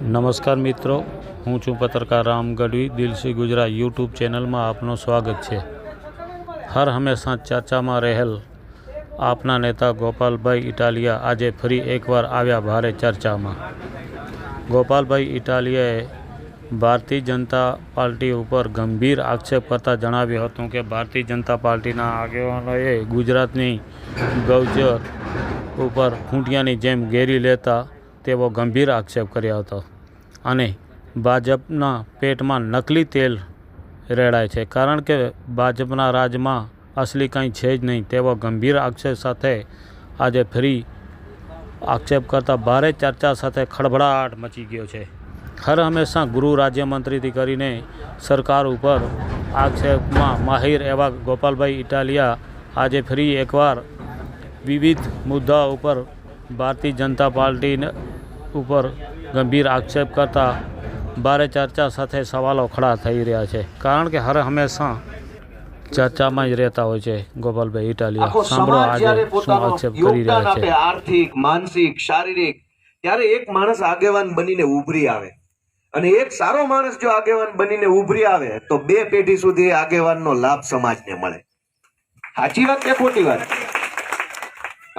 નમસ્કાર મિત્રો, હું છું પત્રકાર રામ ગઢવી. દિલ સે ગુજરાત યુટ્યુબ ચેનલમાં આપનું સ્વાગત છે. હર હંમેશા ચર્ચામાં રહેલ આપના નેતા ગોપાલભાઈ ઇટાલિયા આજે ફરી એકવાર આવ્યા ભારે ચર્ચામાં. ગોપાલભાઈ ઇટાલિયાએ ભારતીય જનતા પાર્ટી ઉપર ગંભીર આક્ષેપ કરતા જણાવ્યું હતું કે ભારતીય જનતા પાર્ટીના આગેવાનોએ ગુજરાતની ગૌચર ઉપર ખૂંટિયાની જેમ ઘેરી લેતા તેવો ગંભીર આક્ષેપ કર્યો હતો અને ભાજપના પેટમાં નકલી તેલ રેડાય છે, કારણ કે ભાજપના રાજમાં અસલી કંઈ છે જ નહીં તેવો ગંભીર આક્ષેપ સાથે આજે ફરી આક્ષેપ કરતા ભારે ચર્ચા સાથે ખળભળાટ મચી ગયો છે. હર હંમેશા ગૃહ રાજ્યમંત્રીથી કરીને સરકાર ઉપર આક્ષેપમાં માહિર એવા ગોપાલભાઈ ઇટાલિયા આજે ફરી એકવાર વિવિધ મુદ્દાઓ ઉપર ભારતીય જનતા પાર્ટી ઉપર ગંભીર આક્ષેપ કરતા ભારે ચર્ચા સાથે સવાલો ખડા થઈ રહ્યા છે, કારણ કે હર હંમેશા ચર્ચામાં જ રહેતા હોય છે ગોપાલભાઈ ઇટાલિયા. સાંભળો આજે શું આક્ષેપ કરી રહ્યા છે. આર્થિક, માનસિક, શારીરિક, ત્યારે એક માણસ આગેવાન બનીને ઉભરી આવે અને એક સારો માણસ જો આગેવાન બનીને ઉભરી આવે તો 2 પેઢી સુધી આગેવાનનો લાભ સમાજને મળે. સાચી વાત કે ખોટી વાત?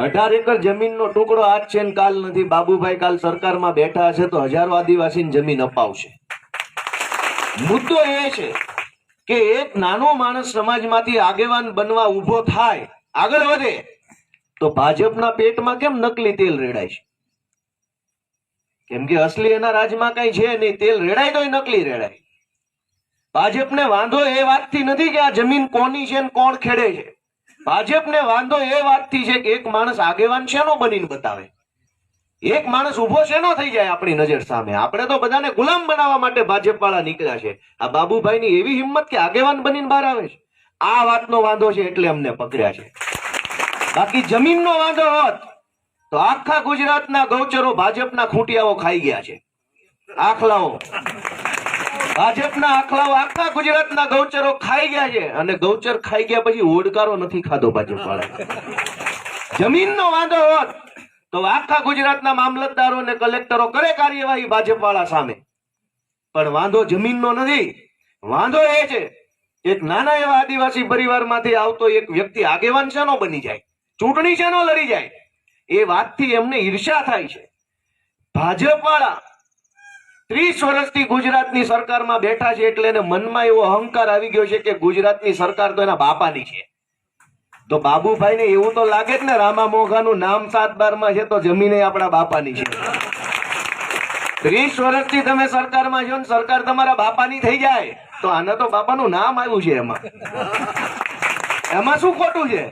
18 એકર જમીનનો ટુકડો આજ છે ને કાલ નથી. બાબુભાઈ કાલ સરકારમાં બેઠા હશે તો હજારો આદિવાસીને જમીન અપાવશે. મુદ્દો એ છે કે એક નાનો માણસ સમાજમાંથી આગેવાન બનવા ઉભો થાય, આગળ વધે, તો ભાજપના પેટમાં કેમ નકલી તેલ રેડાય છે? કેમ કે અસલી એના રાજમાં કઈ છે નહીં. તેલ રેડાય તો નકલી રેડાય. ભાજપને વાંધો એ વાતથી નથી કે આ જમીન કોની છે ને કોણ ખેડે છે. ભાજપને વાંધો એ વાતથી છે કે એક માણસ આગેવાન શેનો બનીને બતાવે, એક માણસ ઉભો શેનો થઈ જાય આપણી નજર સામે. આપણે તો બધાને ગુલામ બનાવવા માટે ભાજપ વાળા નીકળ્યા છે. આ બાબુભાઈની એવી હિંમત કે આગેવાન બનીને બહાર આવે છે. આ વાતનો વાંધો છે એટલે અમને પકડ્યા છે. બાકી જમીનનો વાંધો હોત તો આખા ગુજરાતના ગૌચરો ભાજપના ખૂંટિયાઓ ખાઈ ગયા છે. આખલાઓ, ભાજપના આખલાઓ આખા ગુજરાતના ગૌચરો ખાઈ ગયા છે. અને ગૌચર ખાઈ ગયા પછી ઓડકારો નથી ખાધો ભાજપ વાળા. જમીનનો વાંધો હોત તો આખા ગુજરાતના મામલતદારો અને કલેક્ટરો કરે કાર્યવાહી ભાજપ વાળા સામે. પણ વાંધો જમીનનો નથી. વાંધો એ છે એક નાના એવા આદિવાસી પરિવારમાંથી આવતો એક વ્યક્તિ આગેવાન શેનો બની જાય, ચૂંટણી શેનો લડી જાય, એ વાતથી એમને ઈર્ષા થાય છે. ભાજપ વાળા 30 વર્ષથી ગુજરાતની સરકારમાં બેઠા છે એટલે એને મનમાં એવો અહંકાર આવી ગયો છે કે ગુજરાતની સરકાર તો એના બાપાની છે. તો બાબુભાઈને એવું તો લાગે જ ને, રામા મોઘાનું નામ 7/12 છે તો જમીને આપણા બાપાની છે. 30 વર્ષથી તમે સરકારમાં છો ને સરકાર તમારા બાપાની થઈ જાય તો આને તો બાપાનું નામ આવ્યું છે. એમાં શું ખોટું છે?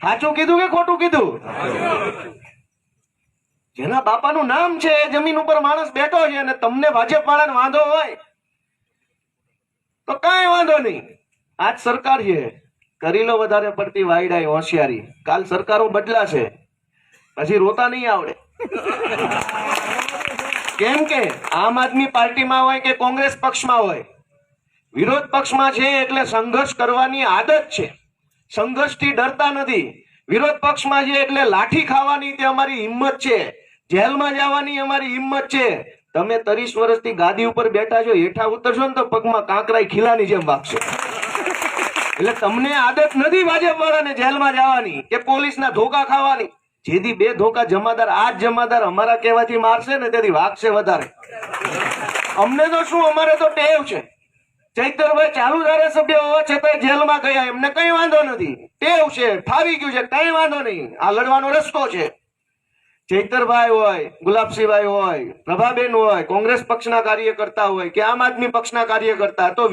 સાચું કીધું કે ખોટું કીધું? જેના બાપાનું નામ છે એ જમીન ઉપર માણસ બેઠો છે અને તમને ભાજપ વાળાને વાંધો હોય તો કાંઈ વાંધો નહીં. આજ સરકાર છે, કરી લો વધારે પડતી વાયડાઈ હોશિયારી. કાલ સરકારો બદલાશે પછી રોતા નહીં આવડે. કેમ કે આમ આદમી પાર્ટીમાં હોય કે કોંગ્રેસ પક્ષમાં હોય, વિરોધ પક્ષમાં છે એટલે સંઘર્ષ કરવાની આદત છે. સંઘર્ષથી ડરતા નથી. વિરોધ પક્ષમાં છે એટલે લાઠી ખાવાની તે અમારી હિંમત છે, જેલમાં જવાની અમારી હિંમત છે. તમે 30 વર્ષથી ગાદી ઉપર બેઠા છો, હેઠા ઉતરશો ને તો પગમાં કાંકરાઈ ખીલાની જેમ વાગશે. એટલે તમને આદત નથી ભાજપ વાળાને જેલમાં જવાની કે પોલીસના ધોકા ખાવાની. જેથી 2 ધોકા જમાદાર, આ જ જમાદાર અમારા કહેવાથી મારશે ને તેથી વાગશે વધારે. અમને તો શું, અમારે તો ટેવ છે. ચૈતરભાઈ ચાલુ ધારાસભ્ય હોવા છતાં જેલમાં ગયા, એમને કઈ વાંધો નથી. ટેવ છે, ફાવી ગયું છે, કઈ વાંધો નહીં. આ લડવાનો રસ્તો છે. ચૈતરભાઈ હોય, ગુલાબસિંહભાઈ હોય, પ્રભાબેન હોય, કોંગ્રેસ પક્ષના કાર્યકર્તા હોય કે આમ આદમી પક્ષના કાર્યકર્તા, તો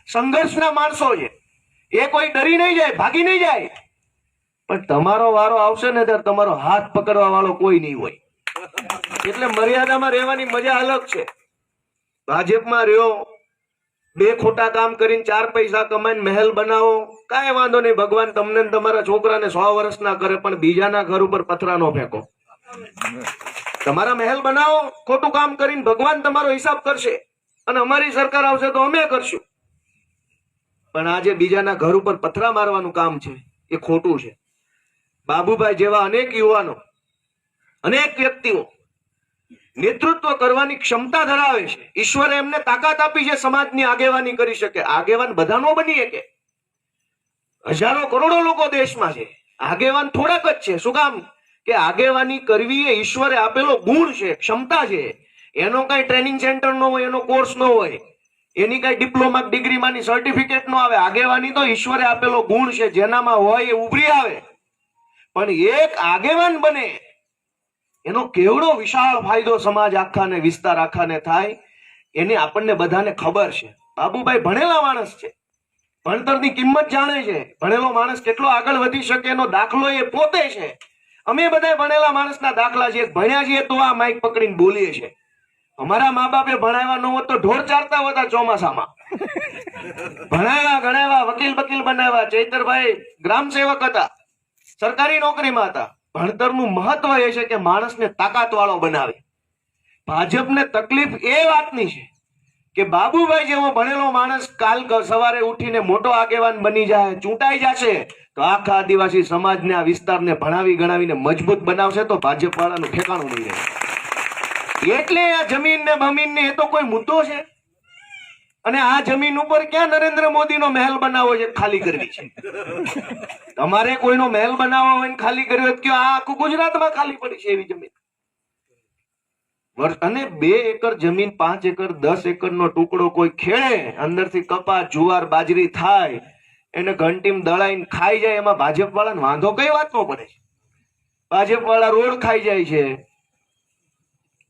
સંઘર્ષના માણસો છે. એ કોઈ ડરી નહીં જાય, ભાગી નહીં જાય. પણ તમારો વારો આવશે ને ત્યારે તમારો હાથ પકડવા વાળો કોઈ નહીં હોય. એટલે મર્યાદામાં રહેવાની મજા અલગ છે. ભાજપમાં રહ્યો, 2 ખોટા કામ કરીને 4 પૈસા કમાઈને મહેલ બનાવો, કાંઈ વાંધો નહીં. ભગવાન તમને તમારા છોકરાને 100 વર્ષના કરે, પણ બીજાના ઘર ઉપર પથરા નો ફેંકો. તમારા મહેલ બનાવો, ખોટું કામ કરીને ભગવાન તમારો હિસાબ કરશે અને અમારી સરકાર આવશે તો અમે કરશું. પણ આજે બીજાના ઘર ઉપર પથરા મારવાનું કામ છે એ ખોટું છે. બાબુભાઈ જેવા અનેક યુવાનો, અનેક વ્યક્તિઓ નેતૃત્વ કરવાની ક્ષમતા ધરાવે છે. ઈશ્વરે એમને તાકાત આપી છે સમાજની આગેવાની કરી શકે. આગેવાન બધા નો બની શકે. હજારો કરોડો લોકો દેશમાં છે, આગેવાન થોડાક જ છે. શું કામ? કે આગેવાની કરવી એ ઈશ્વરે આપેલો ગુણ છે, ક્ષમતા છે. એનો કઈ ટ્રેનિંગ સેન્ટર નો હોય, એનો કોર્સ નો હોય, એની કઈ ડિપ્લોમા ડિગ્રી માંની સર્ટિફિકેટ નો આવે. આગેવાની તો ઈશ્વરે આપેલો ગુણ છે, જેનામાં હોય એ ઉભરી આવે. પણ એક આગેવાન બને એનો કેવડો વિશાળ ફાયદો સમાજ આખાને, વિસ્તાર આખાને થાય, એની આપણને બધાને ખબર છે. બાબુભાઈ ભણેલા માણસ છે, ભણતરની કિંમત જાણે છે. ભણેલો માણસ કેટલો આગળ વધી શકે એનો દાખલો એ પોતે છે. અમે બધા ભણેલા માણસના દાખલા છીએ. ભણ્યા છીએ તો આ માઇક પકડીને બોલીએ છીએ. અમારા મા બાપે ભણાવ્યા ન હોત તો ઢોર ચારતા હતા ચોમાસામાં. ભણાવ્યા ગણાવ્યા, વકીલ બકીલ બનાવ્યા. ચૈતરભાઈ ગ્રામ સેવક હતા, સરકારી નોકરીમાં હતા. ભણતરનું મહત્વ એ છે કે માણસને તાકાત વાળો બનાવે. ભાજપને તકલીફ એ વાતની છે કે બાબુભાઈ જેવો ભણેલો માણસ કાલ સવારે ઉઠીને મોટો આગેવાન બની જાય, ચૂંટાઈ જશે, તો આખા આદિવાસી સમાજને, આ વિસ્તારને ભણાવી ગણાવીને મજબૂત બનાવશે તો ભાજપ વાળાનું ઠેકાણું નહીં રહે. એટલે આ જમીન ને બમીન ને એ તો કોઈ મુદ્દો છે? અને આ જમીન ઉપર ક્યાં નરેન્દ્ર મોદીનો મહેલ બનાવવો છે, ખાલી કરવી છે? તમારે કોઈનો મહેલ બનાવવો હોય ને ખાલી કર્યો હોય, આ આખું ગુજરાતમાં ખાલી પડી છે એવી જમીન. અને 2 એકર જમીન, 5 એકર, 10 એકર નો ટુકડો કોઈ ખેડે, અંદરથી કપાસ, જુવાર, બાજરી થાય, એને ઘંટીમ દળાઈને ખાઈ જાય, એમાં ભાજપ વાળાને વાંધો કઈ વાતનો પડે છે? ભાજપ વાળા રોડ ખાઈ જાય છે,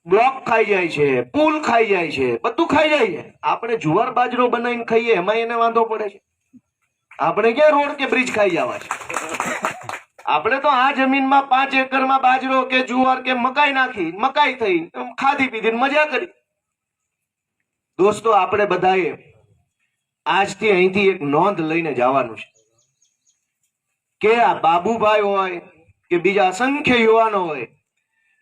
બ્લોક ખાઈ જાય છે, પુલ ખાઈ જાય છે, બધું ખાઈ જાય છે. આપણે જુવાર બાજરો બનાવીને ખાઈએ એમાં એને વાંધો પડે છે? આપણે ક્યાં રોડ કે બ્રિજ ખાઈ જવા છે? આપણે તો આ જમીનમાં 5 એકરમાં બાજરો કે જુવાર કે મકાઈ નાખી, મકાઈ થઈ, ખાધી પીધી મજા કરી. દોસ્તો, આપણે બધાએ આજથી અહીંથી એક નોંધ લઈને જવાનું છે કે આ બાબુભાઈ હોય કે બીજા અસંખ્ય યુવાનો હોય,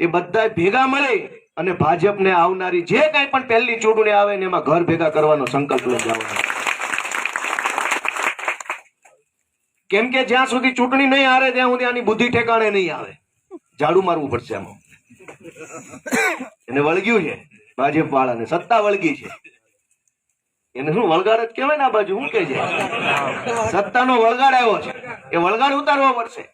એ બધા ભેગા મળે અને ભાજપને આવનારી જે કઈ પણ પહેલી ચૂંટણી આવે ને એમાં ઘર ભેગા કરવાનો સંકલ્પ લઈ જવાનો. કેમ કે જ્યાં સુધી ચૂંટણી નહીં હારે ત્યાં સુધી આની બુદ્ધિ ઠેકાણે નહીં આવે. ઝાડુ મારવું પડશે આમાં. એને વળગ્યું છે ભાજપ વાળાને, સત્તા વળગી છે. એને શું વળગાડ જ કહેવાય ને આ બાજુ, શું કે છે? સત્તાનો વળગાડ આવ્યો છે, એ વળગાડ ઉતારવો પડશે.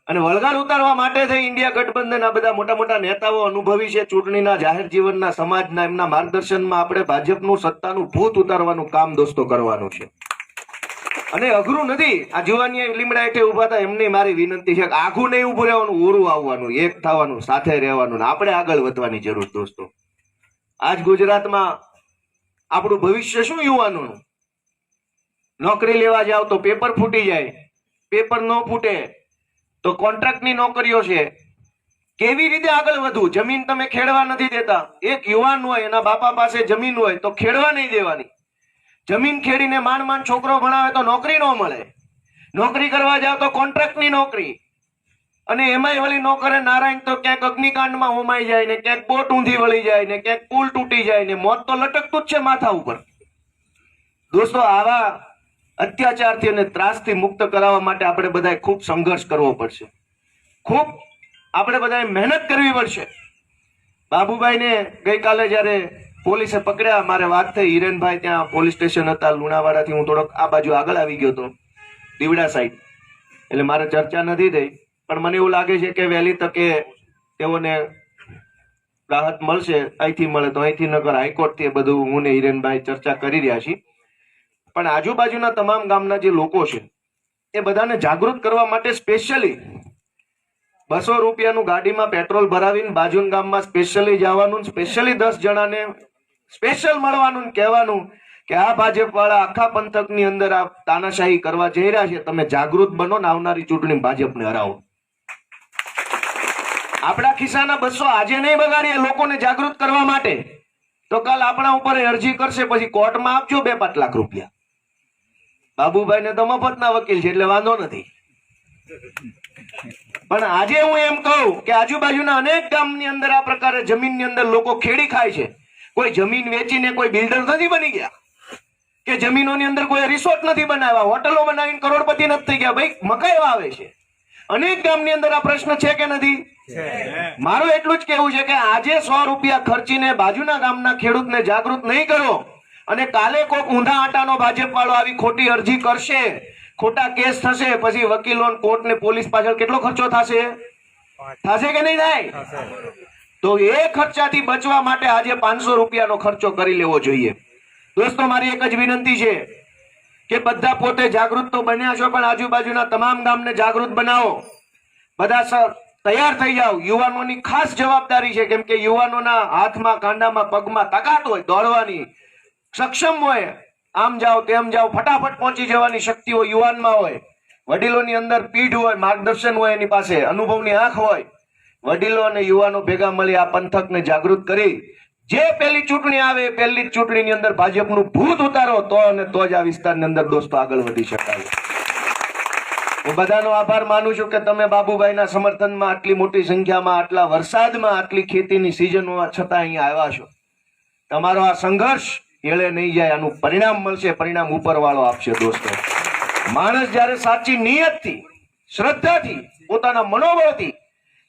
અને વળગાડ ઉતારવા માટે થઈ ઇન્ડિયા ગઠબંધન, આ બધા મોટા મોટા નેતાઓ અનુભવી છે ચૂંટણીના, જાહેર જીવનના, સમાજના, એમના માર્ગદર્શનમાં આપણે ભાજપનું સત્તાનું ભૂત ઉતારવાનું કામ દોસ્તો કરવાનું છે. અને અઘરું નથી. આ જુવાની લીમડા હેઠે ઉભા હતા એમને મારી વિનંતી છે કે આખું નહીં ઉભું રહેવાનું, ઓરું આવવાનું, એક થવાનું, સાથે રહેવાનું, આપણે આગળ વધવાની જરૂર દોસ્તો. આજ ગુજરાતમાં આપણું ભવિષ્ય શું યુવાનોનું? નોકરી લેવા જાવ તો પેપર ફૂટી જાય, પેપર ન ફૂટે તો કોન્ટ્રાક્ટની નોકરીઓ છે. કેવી રીતે આગળ વધવું? જમીન તમે ખેડવા નથી દેતા. એક યુવાન હોય, એના બાપા પાસે જમીન હોય તો ખેડવા નહીં દેવાની. જમીન ખેડીને માંડ માંડ છોકરો ભણાવે તો નોકરી ન મળે. નોકરી કરવા જાવ તો કોન્ટ્રાક્ટની નોકરી, અને એમાંય વળી નોકરે નારાયણ તો ક્યાંક અગ્નિકાંડમાં હોમાઈ જાય ને, ક્યાંક બોટ ઊંધી વળી જાય ને, ક્યાંક પુલ તૂટી જાય ને, મોત તો લટકતું જ છે માથા ઉપર. દોસ્તો, આવા અત્યાચારથી અને ત્રાસથી મુક્ત કરાવવા માટે આપણે બધાએ ખૂબ સંઘર્ષ કરવો પડશે, ખૂબ આપણે બધાએ મહેનત કરવી પડશે. બાબુભાઈને ગઈકાલે જયારે પોલીસે પકડ્યા, મારે વાત થઈ, હિરેનભાઈ ત્યાં પોલીસ સ્ટેશન હતા લુણાવાડાથી. હું થોડોક આ બાજુ આગળ આવી ગયો હતો, દીવડા સાઈડ, એટલે મારે ચર્ચા નથી થઈ. પણ મને એવું લાગે છે કે વહેલી તકે તેઓને રાહત મળશે. અહીંથી મળે તો અહીંથી, નગર હાઈકોર્ટથી, એ બધું હું ને હિરેનભાઈ ચર્ચા કરી રહ્યા છીએ. પણ આજુબાજુના તમામ ગામના જે લોકો છે એ બધાને જાગૃત કરવા માટે સ્પેશિયલી 200 રૂપિયાનું ગાડીમાં પેટ્રોલ ભરાવીને બાજુના ગામમાં સ્પેશિયલી જવાનું, સ્પેશિયલી 10 જણાને સ્પેશિયલ મળવાનું, કહેવાનું કે આ ભાજપ વાળા આખા પંથકની અંદર આ તાનાશાહી કરવા જઈ રહ્યા છે, તમે જાગૃત બનો ને આવનારી ચૂંટણી ભાજપને હરાવો. આપણા ખિસ્સાના 200 આજે નહીં બગાડીએ લોકોને જાગૃત કરવા માટે, તો કાલ આપણા ઉપર અરજી કરશે, પછી કોર્ટમાં આપજો 2-5 લાખ રૂપિયા. બાબુભાઈને તો મફતના વકીલ છે એટલે વાંધો નથી. પણ આજે હું એમ કહું કે આજુબાજુના અનેક ગામની અંદર આ પ્રકારે જમીનની અંદર લોકો ખેડી ખાય છે. કોઈ જમીન વેચીને કોઈ બિલ્ડર નથી બની ગયા, કે જમીનોની અંદર કોઈ રિસોર્ટ નથી બનાવ્યા, હોટલો બનાવીને કરોડપતિ નથી થઈ ગયા. ભાઈ મકાઈ વાવે છે. અનેક ગામની અંદર આ પ્રશ્ન છે કે નથી? મારું એટલું જ કહેવું છે કે આજે 100 રૂપિયા ખર્ચીને બાજુના ગામના ખેડૂતને જાગૃત નહીં કરો અને કાલે કોક ઊંધા આટાનો ભાજપ વાળો આવી ખોટી અરજી કરશે, ખોટા કેસ થશે, પછી વકીલો, કોર્ટ ને પોલીસ પાછળ કેટલો ખર્ચો થશે કે નહીં થાય? તો એ ખર્ચાથી બચવા માટે આજે 500 રૂપિયાનો ખર્ચો કરી લેવો જોઈએ. દોસ્તો, મારી એક જ વિનંતી છે કે બધા પોતે જાગૃત તો બન્યા છો, પણ આજુબાજુના તમામ ગામને જાગૃત બનાવો. બધા તૈયાર થઈ જાઓ. યુવાનોની ખાસ જવાબદારી છે, કેમ કે યુવાનોના હાથમાં, કાંડામાં, પગમાં તાકાત હોય, દોડવાની સક્ષમ હોય. આમ જાઓ તેમ જાઓ, ફટાફટ પહોંચી જવાની શક્તિઓ યુવાનમાં હોય. વડીલોની અંદર પીઠ હોય, માર્ગદર્શન હોય, એની પાસે અનુભવની આંખ હોય. વડીલો અને યુવાનો ભેગા મળી આ પંથકને જાગૃત કરી જે પહેલી ચૂંટણી આવે પહેલી જ ચૂંટણીની અંદર ભાજપનું ભૂત ઉતારો તો અને તો જ આ વિસ્તારની અંદર દોસ્તો આગળ વધી શકાય. હું બધાનો આભાર માનું છું કે તમે બાબુભાઈના સમર્થનમાં આટલી મોટી સંખ્યામાં, આટલા વરસાદમાં, આટલી ખેતીની સિઝન હોવા છતાં અહીંયા આવ્યા છો. તમારો આ સંઘર્ષ એળે નહીં જાય, આનું પરિણામ મળશે. પરિણામ ઉપરવાળો આપશે. દોસ્તો, માણસ જયારે સાચી નિયતથી, શ્રદ્ધાથી, પોતાના મનોબળથી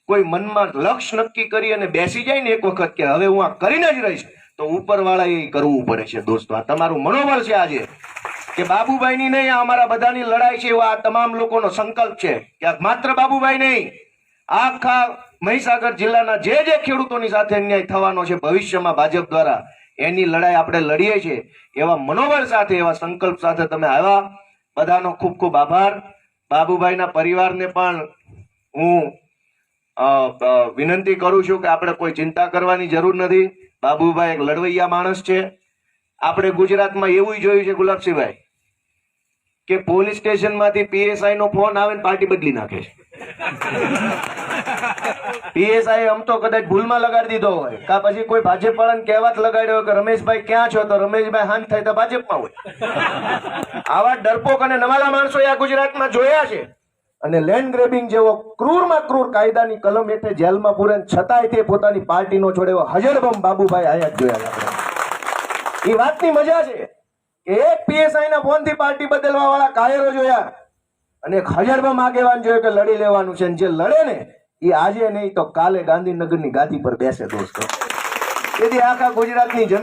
કોઈ મનમાં લક્ષ્ય નક્કી કરી અને બેસી જાય ને એક વખત કે હવે હું આ કરીને જ રહીશ, તો ઉપરવાળા એ કરવું પડે છે. દોસ્તો, આ તમારું મનોબળ છે આજે, કે બાબુભાઈની નહીં, આ અમારા બધાની લડાઈ છે. એવા આ તમામ લોકોનો સંકલ્પ છે કે માત્ર બાબુભાઈ નહીં, આખા મહીસાગર જિલ્લાના જે ખેડૂતોની સાથે અન્યાય થવાનો છે ભવિષ્યમાં ભાજપ દ્વારા, એની લડાઈ આપણે લડીએ છીએ. એવા મનોબળ સાથે, એવા સંકલ્પ સાથે તમે આવ્યા. બધાનો ખૂબ ખૂબ આભાર. બાબુભાઈના પરિવારને પણ હું વિનંતી કરું છું કે આપણે કોઈ ચિંતા કરવાની જરૂર નથી. બાબુભાઈ એક લડવૈયા માણસ છે. આપણે ગુજરાતમાં એવું જોયું છે ગુલાબસિંહભાઈ, કે પોલીસ સ્ટેશન માંથી પીએસઆઈ નો ફોન આવે ને પાર્ટી બદલી નાખે છે. પીએસઆઈ આમ તો કદાચ ભૂલમાં લગાડી દીધો હોય, કા પછી કોઈ ભાજપ વાળાને કહેવાત લગાડ્યો હોય કે રમેશભાઈ ક્યાં છો, તો રમેશભાઈ હાંજ થાય તો ભાજપમાં હોય. આવા ડરપોક અને નવાલા માણસો આ ગુજરાતમાં જોયા છે. અને લેન્ડ ગ્રેબિંગ જેવો ક્રૂરમાં ક્રૂર કાયદાની કલમ હેઠળ જેલમાં પૂરે છતાંય તે પોતાની પાર્ટીનો છોડેવો હજરબમ બાબુભાઈ આયા જ જોયા આપણે. એ વાતની મજા છે કે એક પીએસઆઈ ના ફોન થી પાર્ટી બદલવા વાળા કાયરો જોયા અને એક હજરબમ આગેવાન જોયો કે લડી લેવાનું છે. જે લડે ને એ આજે નહીં તો કાલે ગાંધીનગરની ગાદી પર બેસે. દોસ્તો, તેથી આખા ગુજરાતની જમીન